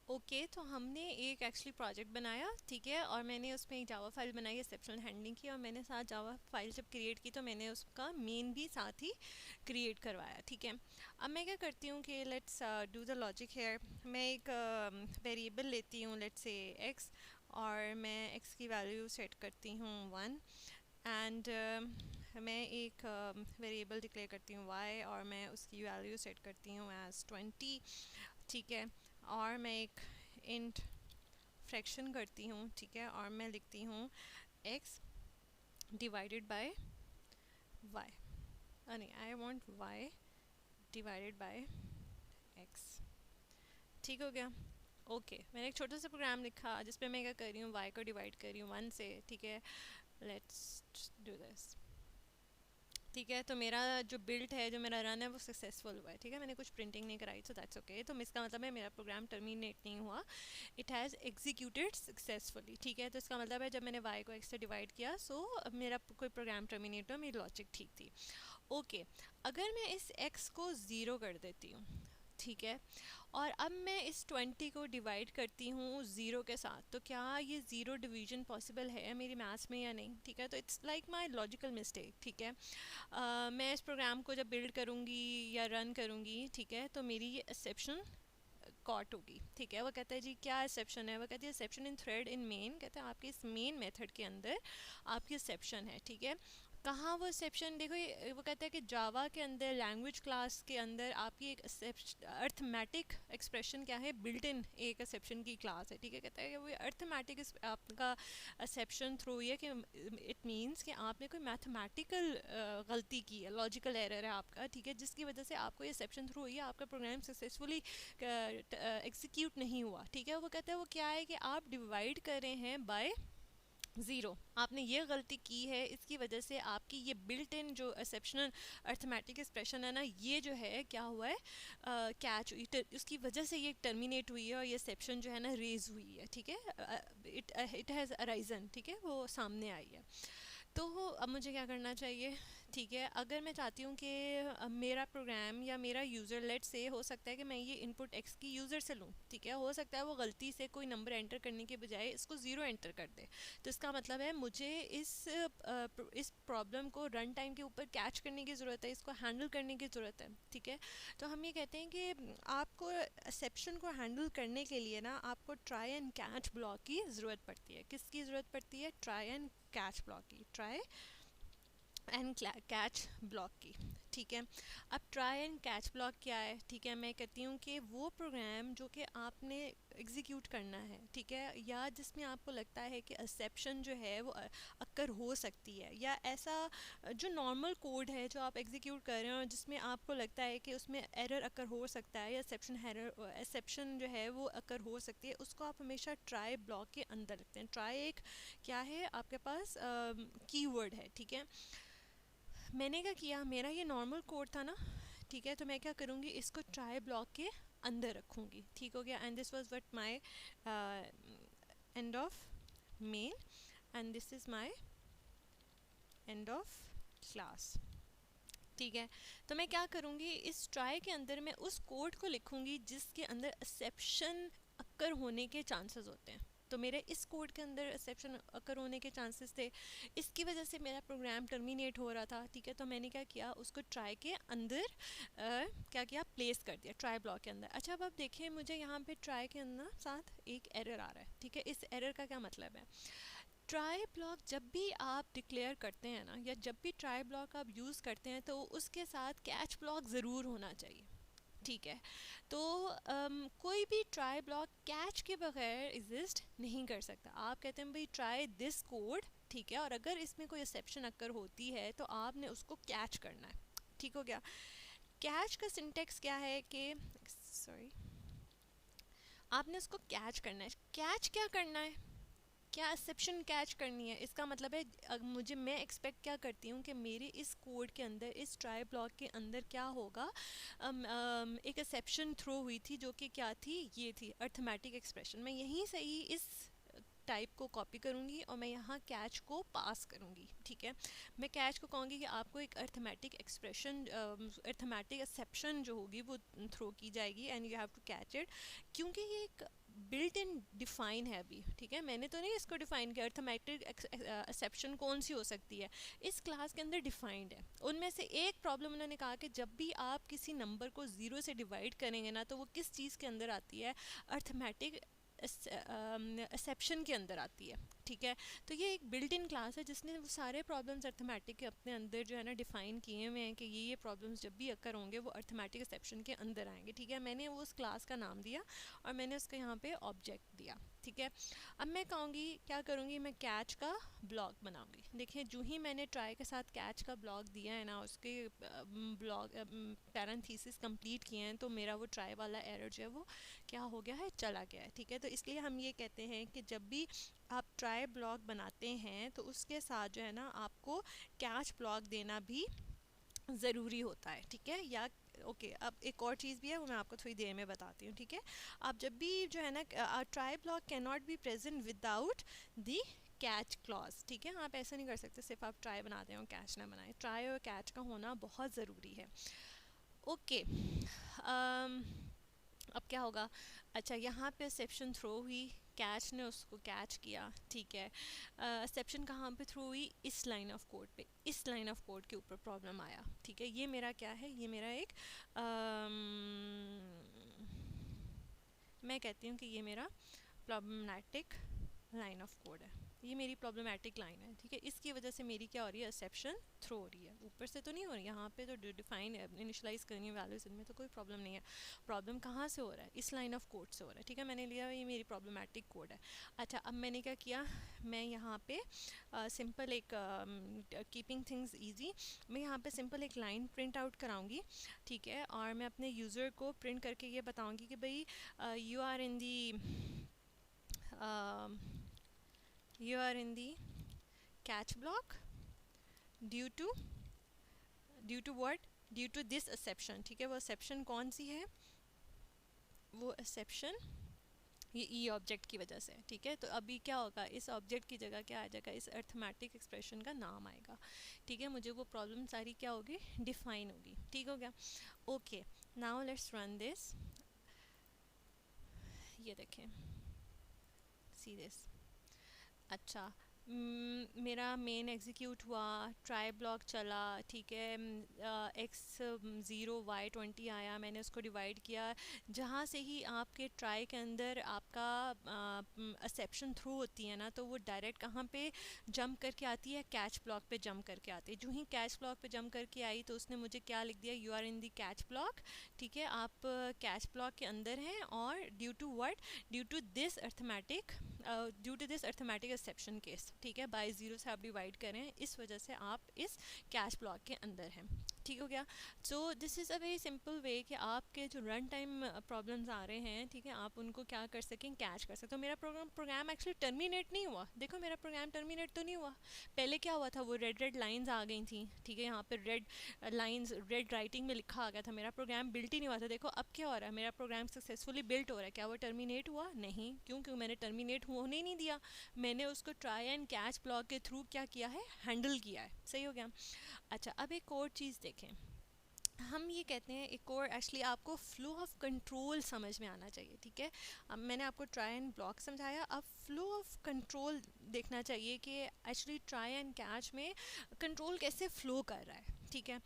Okay तो हमने एक एक्चुअली प्रोजेक्ट बनाया, ठीक है, और मैंने उसमें एक जावा फाइल बनाई एक्सेप्शनल हैंडलिंग की, और मैंने साथ जावा फाइल जब क्रिएट की तो मैंने उसका मेन भी साथ ही क्रिएट करवाया, ठीक है। अब मैं क्या करती हूँ कि let's do the logic here. मैं एक वेरिएबल लेती हूँ, लेट्स से एक्स, और मैं एक्स की वैल्यू सेट करती हूँ 1, एंड मैं एक वेरिएबल डिक्लेयर करती हूँ वाई, और मैं उसकी वैल्यू सेट करती हूँ एज 20, ठीक है। और मैं एक इंट फ्रैक्शन करती हूँ, ठीक है, और मैं लिखती हूँ x डिवाइडेड बाय y, नहीं, I want y divided by x, ठीक हो गया। ओके मैंने एक छोटा सा प्रोग्राम लिखा जिसपे मैं क्या कर रही हूँ, y को डिवाइड कर रही हूँ 1 से, ठीक है। लेट्स डू दिस, ठीक है। तो मेरा जो बिल्ट है, जो मेरा रन है, वो सक्सेसफुल हुआ है, ठीक है। मैंने कुछ प्रिंटिंग नहीं कराई, सो दैट्स ओके। तो इसका मतलब है मेरा प्रोग्राम टर्मिनेट नहीं हुआ, इट हैज़ एग्जीक्यूटेड सक्सेसफुली, ठीक है। तो इसका मतलब है जब मैंने y को x से डिवाइड किया, सो मेरा कोई प्रोग्राम टर्मिनेट हुआ, मेरी लॉजिक ठीक थी। ओके अगर मैं इस x को ज़ीरो कर देती हूँ, ठीक है, और अब मैं इस 20 को डिवाइड करती हूँ ज़ीरो के साथ, तो क्या ये ज़ीरो डिवीजन पॉसिबल है मेरी मैथ्स में या नहीं, ठीक है। तो it's like my logical mistake, ठीक है। मैं इस प्रोग्राम को जब बिल्ड करूँगी या रन करूँगी, ठीक है, तो मेरी ये एक्सेप्शन कॉट होगी, ठीक है। वो कहता है जी क्या एक्सेप्शन है, वो कहती है exception in thread in main, कहते हैं आपके इस मेन मेथड के अंदर आपकी एक्सेप्शन है, ठीक है। कहाँ वो एक्सेप्शन, देखो वो कहता है कि जावा के अंदर लैंग्वेज क्लास के अंदर आपकी एक अर्थमेटिक एक्सप्रेशन क्या है, बिल्ट इन एक एक्सेप्शन की क्लास है, ठीक है। कहता है कि वो अर्थमेटिक आपका एक्सेप्शन थ्रू ये कि इट मीन्स कि आपने कोई मैथमेटिकल गलती की है, लॉजिकल एरर है आपका, ठीक है, जिसकी वजह से आपको ये एक्सेप्शन थ्रू हुई है, आपका प्रोग्राम सक्सेसफुली एग्जीक्यूट नहीं हुआ, ठीक है। वो कहता है वो क्या है कि आप डिवाइड कर रहे हैं बाय ज़ीरो, आपने ये गलती की है, इसकी वजह से आपकी ये बिल्ट इन जो एक्सेप्शनल अर्थमेटिक एक्सप्रेशन है ना, ये जो है क्या हुआ है, कैच हुई, उसकी वजह से ये टर्मिनेट हुई है, और ये एक्सेप्शन जो है ना रेज हुई है, ठीक है। इट हैज़ अराइजन, ठीक है, वो सामने आई है। तो अब मुझे क्या करना चाहिए, ठीक है। अगर मैं चाहती हूँ कि मेरा प्रोग्राम या मेरा यूज़र, लेट से हो सकता है कि मैं ये इनपुट एक्स की यूज़र से लूँ, ठीक है, हो सकता है वो गलती से कोई नंबर एंटर करने के बजाय इसको ज़ीरो एंटर कर दे। तो इसका मतलब है मुझे इस प्रॉब्लम को रन टाइम के ऊपर कैच करने की ज़रूरत है, इसको हैंडल करने की ज़रूरत है, ठीक है। तो हम ये कहते हैं कि आपको एक्सेप्शन को हैंडल करने के लिए ना आपको ट्राई एंड कैच ब्लॉक की ज़रूरत पड़ती है। किसकी ज़रूरत पड़ती है, ट्राई एंड कैच ब्लॉक की, ट्राई एंड कैच ब्लॉक की, ठीक है। अब ट्राई एंड कैच ब्लॉक क्या है, ठीक है। मैं कहती हूँ कि वो प्रोग्राम जो कि आपने एग्जीक्यूट करना है, ठीक है, या जिसमें आपको लगता है कि एक्सेप्शन जो है वो अक्कर हो सकती है, या ऐसा जो नॉर्मल कोड है जो आप एग्जीक्यूट कर रहे हैं और जिसमें आपको लगता है कि उसमें एरर अक्कर हो सकता है, या एक्सेप्शन जो है वो अक्कर हो सकती है, उसको आप हमेशा ट्राई ब्लॉक के अंदर रखते हैं। ट्राई एक क्या है आपके पास कीवर्ड है, ठीक है। मैंने क्या किया, मेरा ये नॉर्मल कोड था ना, ठीक है, तो मैं क्या करूँगी, इसको ट्राई ब्लॉक के अंदर रखूँगी, ठीक हो गया। And this was what my end of main, and this is my end of class, ठीक है। तो मैं क्या करूँगी, इस ट्राई के अंदर मैं उस कोड को लिखूँगी जिसके अंदर एक्सेप्शन अक्कर होने के चांसेस होते हैं। तो मेरे इस कोड के अंदर एक्सेप्शन अकर होने के चांसेस थे, इसकी वजह से मेरा प्रोग्राम टर्मिनेट हो रहा था, ठीक है। तो मैंने क्या किया, उसको ट्राई के अंदर क्या किया, प्लेस कर दिया ट्राई ब्लॉक के अंदर। अच्छा अब आप देखें, मुझे यहाँ पे ट्राई के अंदर साथ एक एरर आ रहा है, ठीक है। इस एरर का क्या मतलब है, ट्राई ब्लॉक जब भी आप डिक्लेयर करते हैं ना, या जब भी ट्राई ब्लॉक आप यूज़ करते हैं, तो उसके साथ कैच ब्लॉक ज़रूर होना चाहिए, ठीक है। तो कोई भी ट्राई ब्लॉक कैच के बगैर एग्जिस्ट नहीं कर सकता। आप कहते हैं भाई ट्राई दिस कोड, ठीक है, और अगर इसमें कोई एक्सेप्शन अक्कर होती है तो आपने उसको कैच करना है, ठीक हो गया। कैच का सिंटेक्स क्या है कि, सॉरी, आपने उसको कैच करना है। कैच क्या करना है, क्या एक्सेप्शन कैच करनी है, इसका मतलब है मुझे, मैं एक्सपेक्ट क्या करती हूँ कि मेरे इस कोड के अंदर, इस ट्राई ब्लॉक के अंदर क्या होगा, एक एक्सेप्शन थ्रो हुई थी जो कि क्या थी, ये थी अर्थमेटिक एक्सप्रेशन। मैं यहीं से ही इस टाइप को कॉपी करूँगी और मैं यहाँ कैच को पास करूँगी, ठीक है। मैं कैच को कहूँगी कि आपको एक अर्थमेटिक एक्सप्रेशन, अर्थमेटिक एक्सेप्शन जो होगी वो थ्रो की जाएगी, and you have to catch it, क्योंकि ये एक बिल्ट इन डिफाइन है अभी, ठीक है, मैंने तो नहीं इसको डिफाइन किया अर्थमेटिक एक्सेप्शन कौन सी हो सकती है, इस क्लास के अंदर डिफाइंड है। उनमें से एक प्रॉब्लम उन्होंने कहा कि जब भी आप किसी नंबर को ज़ीरो से डिवाइड करेंगे ना तो वो किस चीज़ के अंदर आती है, अर्थमेटिक एक्सेप्शन के अंदर आती है, ठीक है। तो ये एक बिल्ट इन क्लास है जिसने वो सारे प्रॉब्लम्स अर्थमेटिक के अपने अंदर जो है ना डिफाइन किए हुए हैं कि ये प्रॉब्लम्स जब भी अकर होंगे वो अर्थमेटिक एक्सेप्शन के अंदर आएंगे, ठीक है। मैंने वो उस क्लास का नाम दिया और मैंने उसको यहाँ पे ऑब्जेक्ट दिया, ठीक है। अब मैं कहूँगी क्या करूँगी, मैं कैच का ब्लॉक बनाऊँगी। देखिए जो ही मैंने ट्राई के साथ कैच का ब्लॉक दिया है ना, उसके ब्लॉक पैरेंथेसिस कंप्लीट किए हैं, तो मेरा वो ट्राई वाला एरर जो है वो क्या हो गया है, चला गया है, ठीक है। तो इसलिए हम ये कहते हैं कि जब भी आप ट्राई ब्लॉक बनाते हैं तो उसके साथ जो है ना आपको कैच ब्लॉक देना भी ज़रूरी होता है, ठीक है। या ओके अब एक और चीज़ भी है वो मैं आपको थोड़ी देर में बताती हूँ, ठीक है। आप जब भी जो है ना try block can not be present without the catch clause, ठीक है। आप ऐसा नहीं कर सकते सिर्फ आप ट्राई बनाते हो कैच ना बनाए, ट्राई और कैच का होना बहुत ज़रूरी है। ओके अब क्या होगा, अच्छा यहाँ पे एक्सेप्शन थ्रो हुई, कैच ने उसको कैच किया, ठीक है। एक्सेप्शन कहाँ पे थ्रो हुई, इस लाइन ऑफ कोड पे, इस लाइन ऑफ कोड के ऊपर प्रॉब्लम आया, ठीक है। ये मेरा क्या है, ये मेरा एक मैं कहती हूँ कि ये मेरा प्रॉब्लमैटिक लाइन ऑफ कोड है, ये मेरी प्रॉब्लमैटिक लाइन है, ठीक है। इसकी वजह से मेरी क्या हो रही है, एक्सेप्शन थ्रो हो रही है, ऊपर से तो नहीं हो रही, यहाँ पे तो डिफाइन है, इनिशियलाइज करनी है वैल्यूज, इनमें तो कोई प्रॉब्लम नहीं है। प्रॉब्लम कहाँ से हो रहा है, इस लाइन ऑफ कोड से हो रहा है, ठीक है। मैंने लिया ये मेरी प्रॉब्लमैटिक कोड है। अच्छा अब मैंने क्या किया, मैं यहाँ पे सिंपल एक कीपिंग थिंग्स ईजी, मैं यहाँ पे सिंपल एक लाइन प्रिंट आउट कराऊंगी, ठीक है। और मैं अपने यूज़र को प्रिंट करके ये बताऊंगी कि भाई you are in the you are in the catch block due to what, due to this exception, ठीक है। वो exception कौन सी है, वो exception ये ई ऑब्जेक्ट की वजह से, ठीक है। तो अभी क्या होगा, इस ऑब्जेक्ट की जगह क्या आ जाएगा, इस अर्थमेटिक एक्सप्रेशन का नाम आएगा, ठीक है। मुझे वो प्रॉब्लम सारी क्या होगी, डिफाइन होगी, ठीक हो गया। Okay now let's run this, ये देखें सी दिस। अच्छा मेरा मेन एग्जीक्यूट हुआ, ट्राई ब्लॉक चला, ठीक है। एक्स 0 वाई 20 आया, मैंने उसको डिवाइड किया। जहाँ से ही आपके ट्राई के अंदर आपका एक्सेप्शन थ्रू होती है ना, तो वो डायरेक्ट कहाँ पे जंप करके आती है, कैच ब्लॉक पे जंप करके आती है। जो ही कैच ब्लॉक पे जंप करके आई तो उसने मुझे क्या लिख दिया, you are in the catch block, ठीक है। आप कैच ब्लॉक के अंदर हैं और due to what, due to this arithmetic exception case, ठीक है। बाय ज़ीरो से आप डिवाइड करें, इस वजह से आप इस कैच ब्लॉक के अंदर हैं, ठीक हो गया। So this is a very simple way कि आपके जो रन टाइम प्रॉब्लम्स आ रहे हैं, ठीक है, आप उनको क्या कर सकें, कैच कर सकें। तो मेरा प्रोग्राम एक्चुअली टर्मिनेट नहीं हुआ, देखो मेरा प्रोग्राम टर्मिनेट तो नहीं हुआ। पहले क्या हुआ था, वो रेड लाइंस आ गई थी, ठीक है। यहाँ पर रेड लाइंस रेड राइटिंग में लिखा आ गया था, मेरा प्रोग्राम बिल्ट ही नहीं हुआ था। देखो अब क्या हो रहा है, मेरा प्रोग्राम सक्सेसफुली बिल्ट हो रहा है, क्या वो टर्मिनेट हुआ, नहीं, क्योंकि मैंने टर्मिनेट होने नहीं दिया, मैंने उसको ट्राई एंड कैच ब्लॉक के थ्रू क्या किया है, हैंडल किया है, सही हो गया। अच्छा अब एक और चीज़ देखें, हम ये कहते हैं एक और, एक्चुअली आपको फ्लो ऑफ कंट्रोल समझ में आना चाहिए, ठीक है। अब मैंने आपको ट्राई एंड ब्लॉक समझाया, अब फ्लो ऑफ कंट्रोल देखना चाहिए कि एक्चुअली ट्राई एंड कैच में कंट्रोल कैसे फ्लो कर रहा है, ठीक है।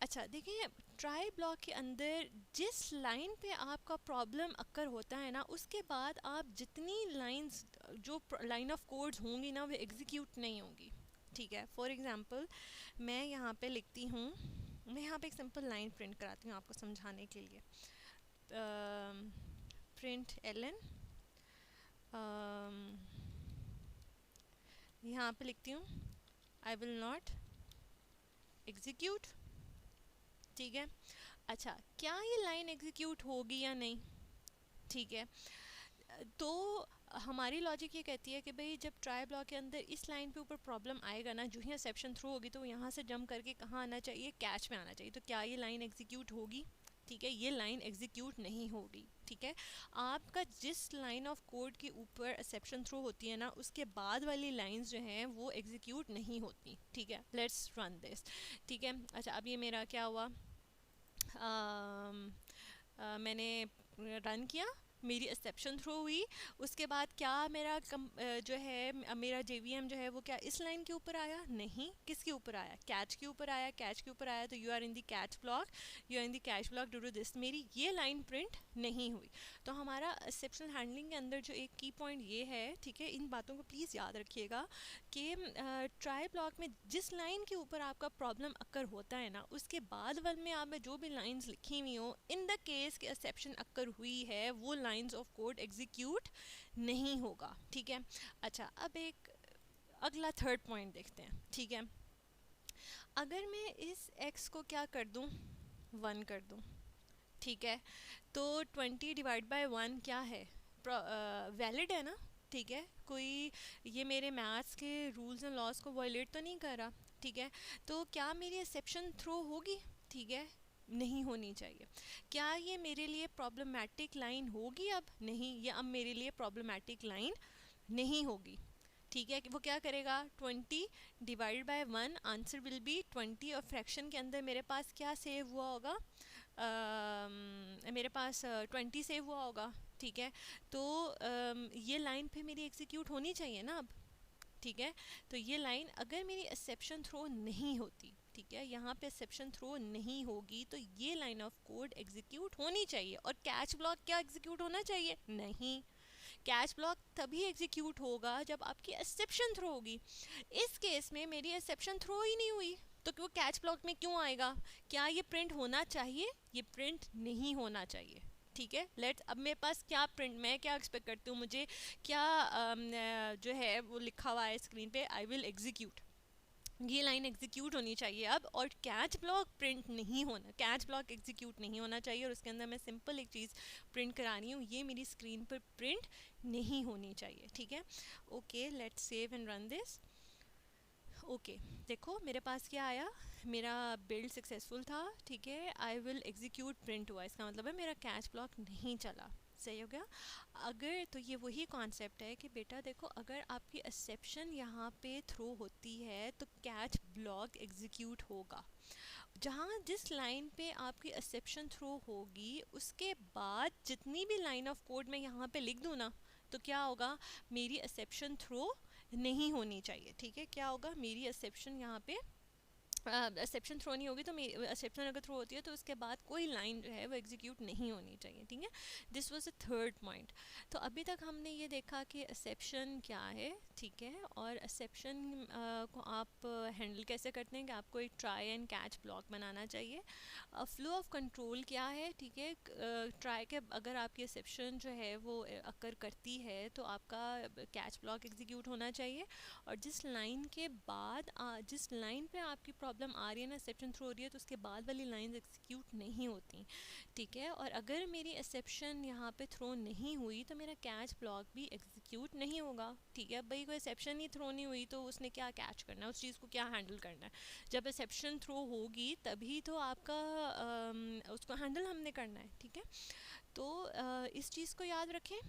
अच्छा देखिए ट्राई ब्लॉक के अंदर जिस लाइन पे आपका प्रॉब्लम अक्कर होता है ना, उसके बाद आप जितनी लाइंस जो लाइन ऑफ कोड्स होंगी ना वो एग्जीक्यूट नहीं होंगी, ठीक है। फॉर एग्जांपल मैं यहाँ पे लिखती हूँ, मैं यहाँ पे एक सिंपल लाइन प्रिंट कराती हूँ आपको समझाने के लिए, प्रिंट एलन, यहाँ पे लिखती हूँ आई विल नॉट एग्जीक्यूट, ठीक है। अच्छा क्या ये लाइन एग्जीक्यूट होगी या नहीं, ठीक है। तो हमारी लॉजिक ये कहती है कि भाई जब ट्राई ब्लॉक के अंदर इस लाइन पे ऊपर प्रॉब्लम आएगा ना, जो ही एक्सेप्शन थ्रू होगी तो यहाँ से जंप करके कहाँ आना चाहिए, कैच में आना चाहिए। तो क्या ये लाइन एग्जीक्यूट होगी, ठीक है, ये लाइन एग्जीक्यूट नहीं होगी, ठीक है। आपका जिस लाइन ऑफ कोड के ऊपर एक्सेप्शन थ्रू होती है ना, उसके बाद वाली लाइंस जो हैं वो एग्जीक्यूट नहीं होती, ठीक है। लेट्स रन दिस, ठीक है। अच्छा अब ये मेरा क्या हुआ, मैंने रन किया, मेरी एक्सेप्शन थ्रो हुई, उसके बाद क्या मेरा जो है मेरा JVM जो है वो क्या इस लाइन के ऊपर आया? नहीं, किसके ऊपर आया? कैच के ऊपर आया। कैच के ऊपर आया तो you are in the catch block, you are in the catch block due to this, मेरी ये लाइन प्रिंट नहीं हुई। तो हमारा एक्सेप्शनल हैंडलिंग के अंदर जो एक की पॉइंट ये है, ठीक है, इन बातों को प्लीज़ याद रखिएगा कि ट्राई ब्लॉक में जिस लाइन के ऊपर आपका प्रॉब्लम अक्कर होता है ना, उसके बाद वाले में आप जो भी लाइंस लिखी हुई हो, इन द केस कि एक्सेप्शन अक्कर हुई है, वो लाइंस ऑफ कोड एग्जीक्यूट नहीं होगा, ठीक है। अच्छा, अब एक अगला थर्ड पॉइंट देखते हैं, ठीक है। अगर मैं इस x को क्या कर दूं, 1 कर दूं, ठीक है, तो 20 डिवाइड बाय 1 क्या है? वैलिड है ना, ठीक है, कोई ये मेरे मैथ्स के रूल्स एंड लॉज को वायलेट तो नहीं कर रहा, ठीक है। तो क्या मेरी एक्सेप्शन थ्रो होगी? ठीक है, नहीं होनी चाहिए। क्या ये मेरे लिए प्रॉब्लमैटिक लाइन होगी? अब नहीं, ये अब मेरे लिए प्रॉब्लमैटिक लाइन नहीं होगी, ठीक है। वो क्या करेगा? 20 divide by 1, answer will be 20, और फ्रैक्शन के अंदर मेरे पास क्या सेव हुआ होगा? मेरे पास 20 सेव हुआ होगा, ठीक है। तो ये लाइन पे मेरी एग्जीक्यूट होनी चाहिए ना अब, ठीक है। तो ये लाइन अगर मेरी एक्सेप्शन थ्रो नहीं होती, ठीक है, यहाँ पे एक्सेप्शन थ्रो नहीं होगी, तो ये लाइन ऑफ कोड एग्जीक्यूट होनी चाहिए। और कैच ब्लॉक क्या एग्जीक्यूट होना चाहिए? नहीं, कैच ब्लॉक तभी एग्जीक्यूट होगा जब आपकी एक्सेप्शन थ्रो होगी। इस केस में मेरी एक्सेप्शन थ्रो ही नहीं हुई, तो वो कैच ब्लॉक में क्यों आएगा? क्या ये प्रिंट होना चाहिए? ये प्रिंट नहीं होना चाहिए, ठीक है। लेट्स, अब मेरे पास क्या प्रिंट, मैं क्या एक्सपेक्ट करती हूँ, मुझे क्या जो है वो लिखा हुआ है स्क्रीन पे, आई विल एग्जीक्यूट, ये लाइन एग्जीक्यूट होनी चाहिए अब, और कैच ब्लॉक प्रिंट नहीं होना, कैच ब्लॉक एग्जीक्यूट नहीं होना चाहिए। और उसके अंदर मैं सिंपल एक चीज़ प्रिंट करा रही हूँ, ये मेरी स्क्रीन पर प्रिंट नहीं होनी चाहिए, ठीक है। Okay, let's save and run this. Okay, देखो मेरे पास क्या आया, मेरा बिल्ड सक्सेसफुल था, ठीक है, आई विल एग्जीक्यूट प्रिंट हुआ, इसका मतलब है मेरा कैच ब्लॉक नहीं चला, सही हो गया। अगर तो ये वही कॉन्सेप्ट है कि बेटा देखो, अगर आपकी एक्सेप्शन यहाँ पे थ्रो होती है तो कैच ब्लॉक एग्जीक्यूट होगा। जहाँ जिस लाइन पे आपकी एक्सेप्शन थ्रो होगी, उसके बाद जितनी भी लाइन ऑफ कोड मैं यहाँ पे लिख दूँ ना, तो क्या होगा, मेरी एक्सेप्शन थ्रो नहीं होनी चाहिए, ठीक है। क्या होगा, मेरी एक्सेप्शन यहाँ पे एक्सेप्शन थ्रो नहीं होगी, तो मेरी एक्सेप्शन अगर थ्रो होती है तो उसके बाद कोई लाइन जो है वो एग्जीक्यूट नहीं होनी चाहिए, ठीक है। This was a third point. तो अभी तक हमने ये देखा कि एक्सेप्शन क्या है, ठीक है, और एक्सेप्शन को आप हैंडल कैसे करते हैं, कि आपको एक ट्राई एंड कैच ब्लॉक बनाना चाहिए। फ्लो ऑफ कंट्रोल क्या है, ठीक है, ट्राई के अगर आपकी एक्सेप्शन जो है वो अकर करती है तो आपका कैच ब्लॉक एग्जीक्यूट होना चाहिए। और जिस लाइन के बाद जिस लाइन पे आपकी प्रॉब्लम आ रही है ना, एक्सेप्शन थ्रो हो रही है, तो उसके बाद वाली लाइंस एग्जीक्यूट नहीं होती, ठीक है। और अगर मेरी एक्सेप्शन यहाँ पे थ्रो नहीं हुई तो मेरा कैच ब्लॉक भी एग्जीक्यूट नहीं होगा, ठीक है। भाई कोई एक्सेप्शन ही थ्रो नहीं हुई तो उसने क्या कैच करना है, उस चीज़ को क्या हैंडल करना है? जब एक्सेप्शन थ्रो होगी तभी तो आपका उसको हैंडल हमने करना है, ठीक है। तो इस चीज़ को याद रखें।